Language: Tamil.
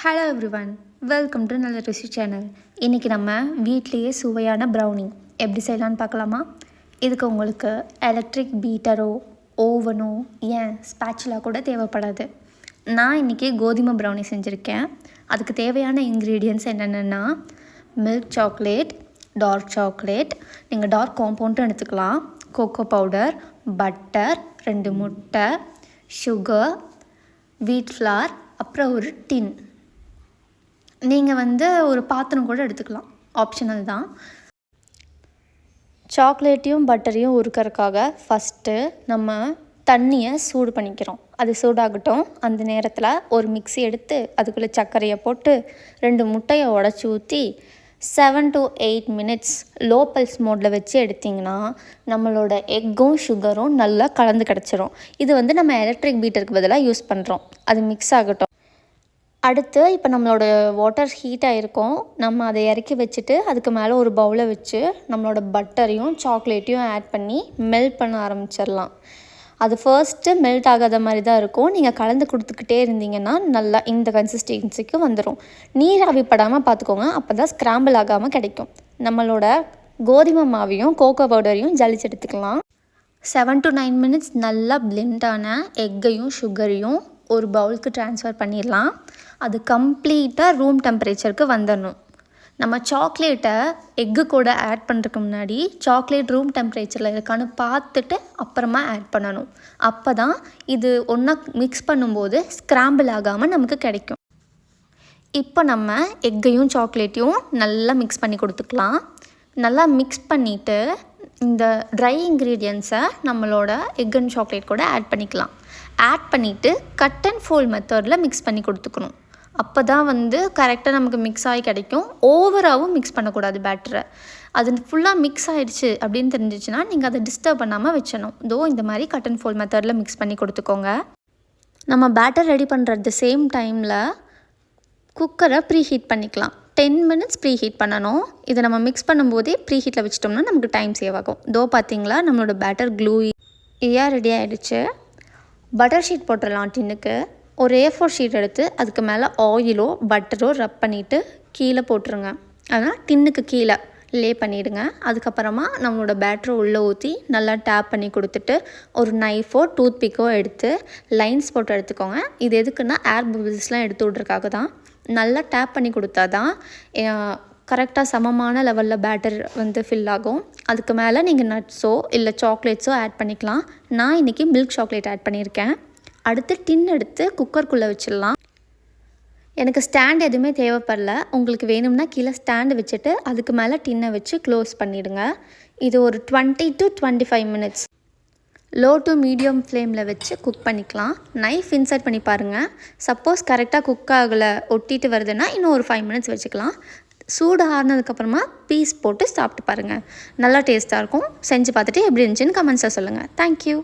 ஹலோ எவ்ரிவன், வெல்கம் டு நல்ல ருசி சேனல். இன்றைக்கி நம்ம வீட்லேயே சுவையான ப்ரௌனி எப்படி செய்யலான்னு பார்க்கலாமா? இதுக்கு உங்களுக்கு எலக்ட்ரிக் பீட்டரோ ஓவனோ ஏன் ஸ்பேச்சுலா கூட தேவைப்படாது. நான் இன்றைக்கி கோதுமை ப்ரௌனி செஞ்சுருக்கேன். அதுக்கு தேவையான இன்க்ரீடியன்ட்ஸ் என்னென்னா மில்க் சாக்லேட், டார்க் சாக்லேட், நீங்கள் டார்க் காம்பவுண்டும் எடுத்துக்கலாம், கோகோ பவுடர், பட்டர், 2 முட்டை, சுகர், வீட் ஃப்ளார், அப்புறம் ஒரு டின். நீங்கள் ஒரு பாத்திரம் கூட எடுத்துக்கலாம், ஆப்ஷனல் தான். சாக்லேட்டையும் பட்டரையும் உருக்கிறதுக்காக ஃபஸ்ட்டு நம்ம தண்ணியை சூடு பண்ணிக்கிறோம். அது சூடாகட்டும். அந்த நேரத்தில் ஒரு மிக்ஸி எடுத்து அதுக்குள்ளே சர்க்கரையை போட்டு 2 முட்டையை உடச்சி ஊற்றி 7 to 8 minutes லோ பல்ஸ் மோடில் வச்சு எடுத்திங்கன்னா நம்மளோட எக்கும் சுகரும் நல்லா கலந்து கிடச்சிரும். இது நம்ம எலக்ட்ரிக் பீட்டருக்கு பதிலாக யூஸ் பண்ணுறோம். அது மிக்ஸ் ஆகட்டும். அடுத்து இப்போ நம்மளோட வாட்டர் ஹீட் ஆகிருக்கும். நம்ம அதை இறக்கி வச்சுட்டு அதுக்கு மேலே ஒரு பவுலை வச்சு நம்மளோட பட்டரையும் சாக்லேட்டையும் ஆட் பண்ணி மெல்ட் பண்ண ஆரம்பிச்சிடலாம். அது ஃபர்ஸ்ட்டு மெல்ட் ஆகாத மாதிரி தான் இருக்கும். நீங்கள் கலந்து கொடுத்துக்கிட்டே இருந்தீங்கன்னா நல்லா இந்த கன்சிஸ்டன்சிக்கு வந்துடும். நீர் ஆவிப்படாமல் பார்த்துக்கோங்க, அப்போ தான் ஸ்க்ராம்பிள் ஆகாமல் கிடைக்கும். நம்மளோட கோதுமை மாவையும் கோகோ பவுடரையும் ஜலிச்சு எடுத்துக்கலாம். 7 to 9 minutes நல்லா பிளெண்டான எக்கையும் சுகரையும் ஒரு பவுலுக்கு ட்ரான்ஸ்ஃபர் பண்ணிடலாம். அது கம்ப்ளீட்டாக ரூம் டெம்பரேச்சருக்கு வந்துடணும். நம்ம சாக்லேட்டை எக்கு கூட ஆட் பண்ணுறதுக்கு முன்னாடி சாக்லேட் ரூம் டெம்பரேச்சரில் இருக்கான்னு பார்த்துட்டு அப்புறமா ஆட் பண்ணணும். அப்போ தான் இது ஒன்றா மிக்ஸ் பண்ணும்போது ஸ்க்ராம்பிள் ஆகாமல் நமக்கு கிடைக்கும். இப்போ நம்ம எக்கையும் சாக்லேட்டையும் நல்லா மிக்ஸ் பண்ணி கொடுத்துக்கலாம். நல்லா மிக்ஸ் பண்ணிவிட்டு இந்த ட்ரை இன்க்ரீடியன்ஸை நம்மளோட எக் அண்ட் சாக்லேட் கூட ஆட் பண்ணிக்கலாம். ஆட் பண்ணிவிட்டு கட் அண்ட் ஃபோல்ட் மெத்தடில் மிக்ஸ் பண்ணி கொடுத்துக்கணும். அப்போ தான் கரெக்டாக நமக்கு மிக்ஸ் ஆகி கிடைக்கும். ஓவராகவும் மிக்ஸ் பண்ணக்கூடாது பேட்டரை. அது ஃபுல்லாக மிக்ஸ் ஆகிடுச்சு அப்படின்னு தெரிஞ்சிச்சுன்னா நீங்கள் அதை டிஸ்டர்ப் பண்ணாமல் வச்சணும். இந்த மாதிரி கட் அண்ட் ஃபோல்ட் மெத்தடில் மிக்ஸ் பண்ணி கொடுத்துக்கோங்க. நம்ம பேட்டர் ரெடி பண்ணுறது சேம் டைமில் குக்கரை ப்ரீ ஹீட் பண்ணிக்கலாம். 10 minutes ப்ரீ ஹீட் பண்ணணும். இதை நம்ம மிக்ஸ் பண்ணும்போதே ப்ரீ ஹீட்டில் வச்சிட்டோம்னா நமக்கு டைம் சேவ் ஆகும். பார்த்தீங்களா நம்மளோட பேட்டர் க்ளூயாக ரெடி ஆகிடுச்சு. பட்டர் ஷீட் போட்டுடலாம் டின்னுக்கு. ஒரு A4 ஷீட் எடுத்து அதுக்கு மேலே ஆயிலோ பட்டரோ ரப் பண்ணிவிட்டு கீழே போட்டுருங்க. அதனால் டின்னுக்கு கீழே லே பண்ணிவிடுங்க. அதுக்கப்புறமா நம்மளோட பேட்டரை உள்ளே ஊற்றி நல்லா டேப் பண்ணி கொடுத்துட்டு ஒரு நைஃபோ டூத் பிக்கோ எடுத்து லைன்ஸ் போட்டு எடுத்துக்கோங்க. இது எதுக்குன்னா ஏர் பபிள்ஸ்லாம் எடுத்து விட்றதுக்காக தான். நல்லா டேப் பண்ணி கொடுத்தா தான் கரெக்டாக சமமான லெவலில் பேட்டர் ஃபில் ஆகும். அதுக்கு மேலே நீங்கள் நட்ஸோ இல்லை சாக்லேட்ஸோ ஆட் பண்ணிக்கலாம். நான் இன்றைக்கி மில்க் சாக்லேட் ஆட் பண்ணியிருக்கேன். அடுத்து டின் எடுத்து குக்கருக்குள்ளே வச்சிடலாம். எனக்கு ஸ்டாண்ட் எதுவுமே தேவைப்படல. உங்களுக்கு வேணும்னா கீழே ஸ்டாண்டு வச்சுட்டு அதுக்கு மேலே டின்னை வச்சு க்ளோஸ் பண்ணிவிடுங்க. இது ஒரு 20 to 25 minutes low to medium ஃப்ளேமில் வச்சு குக் பண்ணிக்கலாம். நைஃப் இன்சர்ட் பண்ணி பாருங்கள். சப்போஸ் கரெக்டாக குக் ஆகலை, ஒட்டிட்டு வருதுன்னா இன்னும் ஒரு 5 minutes வச்சுக்கலாம். சூடு ஆறுனதுக்கப்புறமா பீஸ் போட்டு சாப்பிட்டு பாருங்கள். நல்லா டேஸ்ட்டாக இருக்கும். செஞ்சு பார்த்துட்டு எப்படி இருந்துச்சுன்னு கமெண்ட்ஸில் சொல்லுங்கள். தேங்க்யூ.